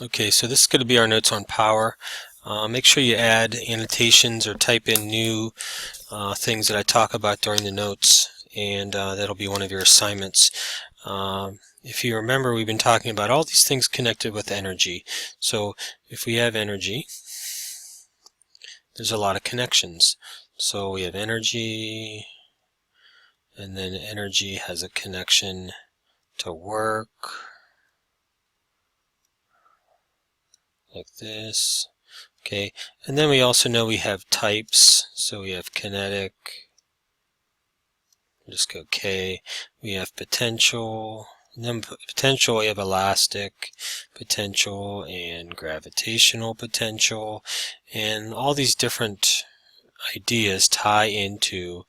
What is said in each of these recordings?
Okay, so this is going to be our notes on power. Make sure you add annotations or type in new things that I talk about during the notes, and that'll be one of your assignments. If you remember, we've been talking about all these things connected with energy. So if we have energy, there's a lot of connections. So we have energy, and then energy has a connection to work, like this. Okay, and then we also know we have types. So we have kinetic, just go K. We have potential, and then potential we have elastic potential and gravitational potential, and all these different ideas tie into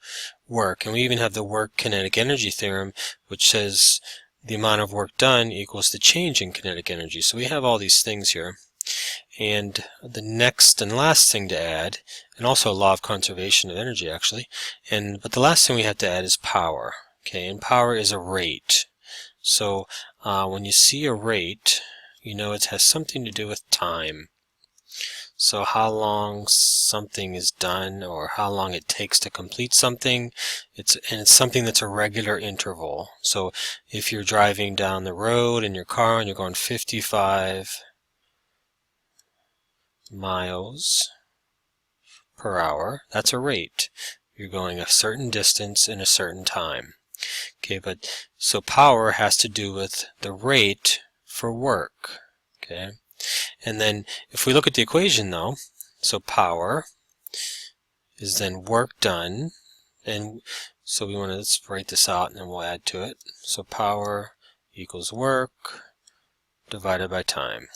work. And we even have the work kinetic energy theorem, which says the amount of work done equals the change in kinetic energy. So we have all these things here. And the next and last thing to add, and also a law of conservation of energy actually, but the last thing we have to add is power. Okay, and power is a rate. So when you see a rate, you know it has something to do with time. So how long something is done, or how long it takes to complete something, it's something that's a regular interval. So if you're driving down the road in your car and you're going 55 miles per hour, that's a rate. You're going a certain distance in a certain time. Okay, but so power has to do with the rate for work. Okay, and then if we look at the equation though, so power is then work done, and so we want to, let's write this out and then we'll add to it. So power equals work divided by time.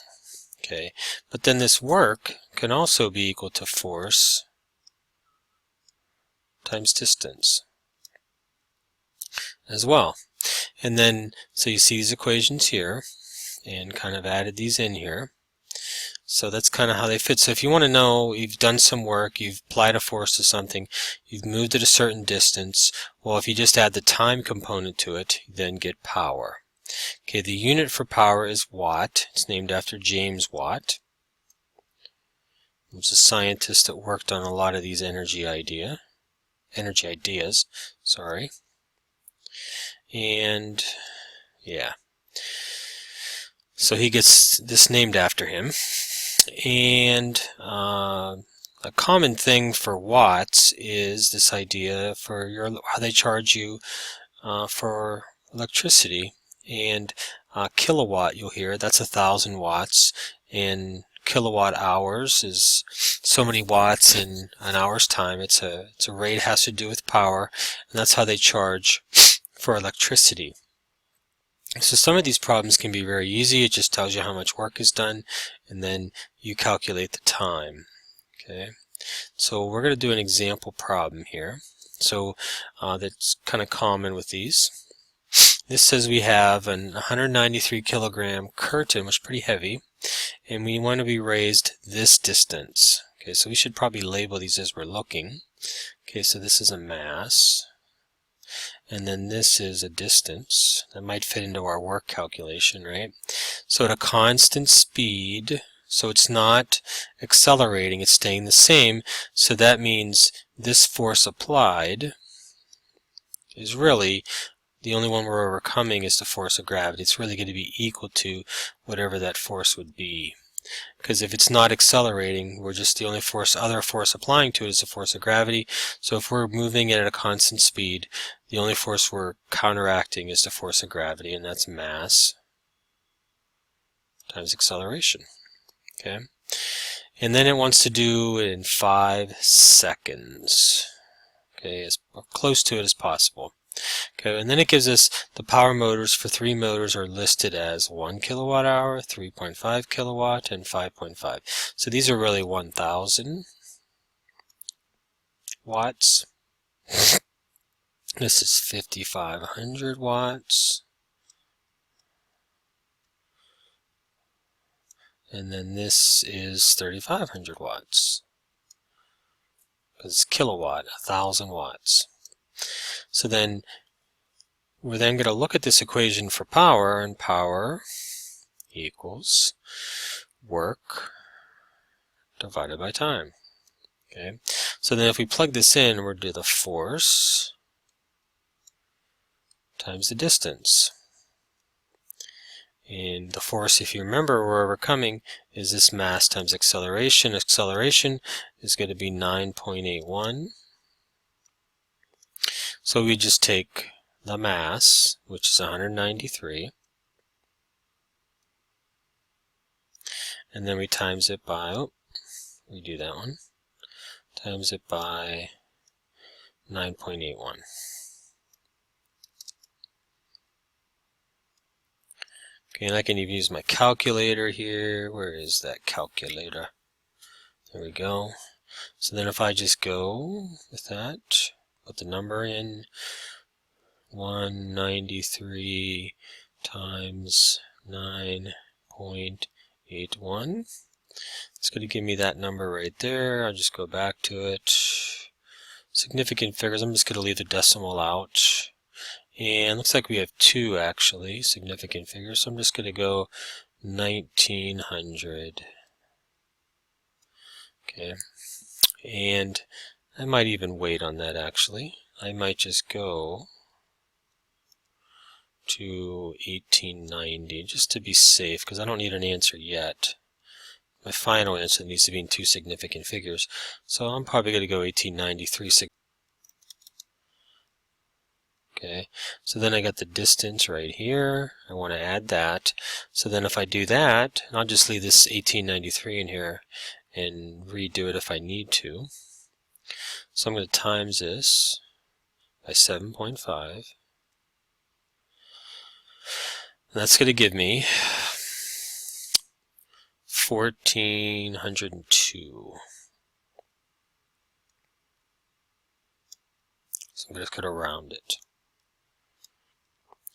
Okay, but then this work can also be equal to force times distance as well. And then, so you see these equations here, and kind of added these in here. So that's kind of how they fit. So if you want to know, you've done some work, you've applied a force to something, you've moved it a certain distance, well, if you just add the time component to it, you then get power. Okay, the unit for power is watt. It's named after James Watt. He was a scientist that worked on a lot of these energy ideas. Sorry. And yeah, so he gets this named after him. And a common thing for watts is this idea for how they charge you for electricity. And kilowatt, you'll hear, that's 1,000 watts, and kilowatt hours is so many watts in an hour's time. It's a rate, has to do with power, and that's how they charge for electricity. So some of these problems can be very easy. It just tells you how much work is done, and then you calculate the time. Okay, so we're going to do an example problem here. So that's kind of common with these. This says we have an 193 kilogram curtain, which is pretty heavy, and we want to be raised this distance. Okay, so we should probably label these as we're looking. Okay, so this is a mass, and then this is a distance. That might fit into our work calculation, right? So at a constant speed, so it's not accelerating, it's staying the same, so that means this force applied is really, the only one we're overcoming is the force of gravity. It's really going to be equal to whatever that force would be. Because if it's not accelerating, we're just the only other force applying to it is the force of gravity. So if we're moving it at a constant speed, the only force we're counteracting is the force of gravity, and that's mass times acceleration. Okay, and then it wants to do it in 5 seconds. Okay, as close to it as possible. Okay, and then it gives us the power motors for 3 motors are listed as 1 kilowatt hour, 3.5 kilowatt, and 5.5. So these are really 1,000 watts. This is 5,500 watts. And then this is 3,500 watts. Because it's kilowatt, 1,000 watts. So then we're then going to look at this equation for power, and power equals work divided by time. Okay, so then if we plug this in, we'll do the force times the distance. And the force, if you remember where we're coming, is this mass times acceleration. Acceleration is going to be 9.81. So we just take the mass, which is 193, and then we times it by, we do that one, times it by 9.81. Okay, and I can even use my calculator here. Where is that calculator? There we go. So then if I just go with that, put the number in, 193 times 9.81. It's going to give me that number right there. I'll just go back to it. Significant figures, I'm just going to leave the decimal out. And looks like we have two actually, significant figures. So I'm just going to go 1900. Okay. And I might even wait on that actually. I might just go to 1890 just to be safe, because I don't need an answer yet. My final answer needs to be in two significant figures. So I'm probably going to go 1893. Okay, so then I got the distance right here. I want to add that. So then if I do that, I'll just leave this 1893 in here and redo it if I need to. So I'm going to times this by 7.5. That's going to give me 1402. So I'm just going to round it.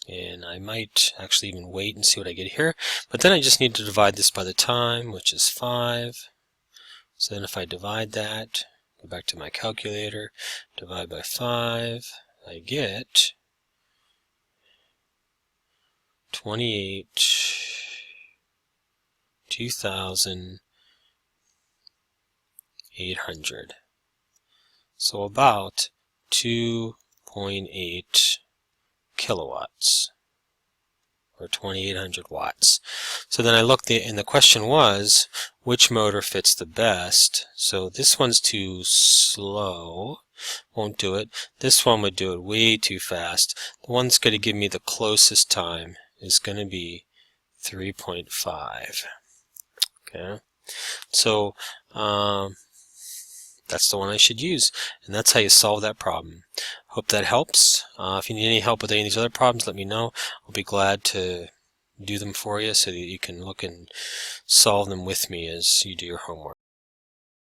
And I might actually even wait and see what I get here. But then I just need to divide this by the time, which is 5. So then if I divide that, go back to my calculator, divide by 5, I get 2,800. So about 2.8 kilowatts, or 2,800 watts. So then I looked, and the question was, which motor fits the best? So this one's too slow, won't do it. This one would do it way too fast. The one that's going to give me the closest time is going to be 3.5. Okay, so that's the one I should use, and that's how you solve that problem. Hope that helps. If you need any help with any of these other problems, let me know. I'll be glad to do them for you so that you can look and solve them with me as you do your homework.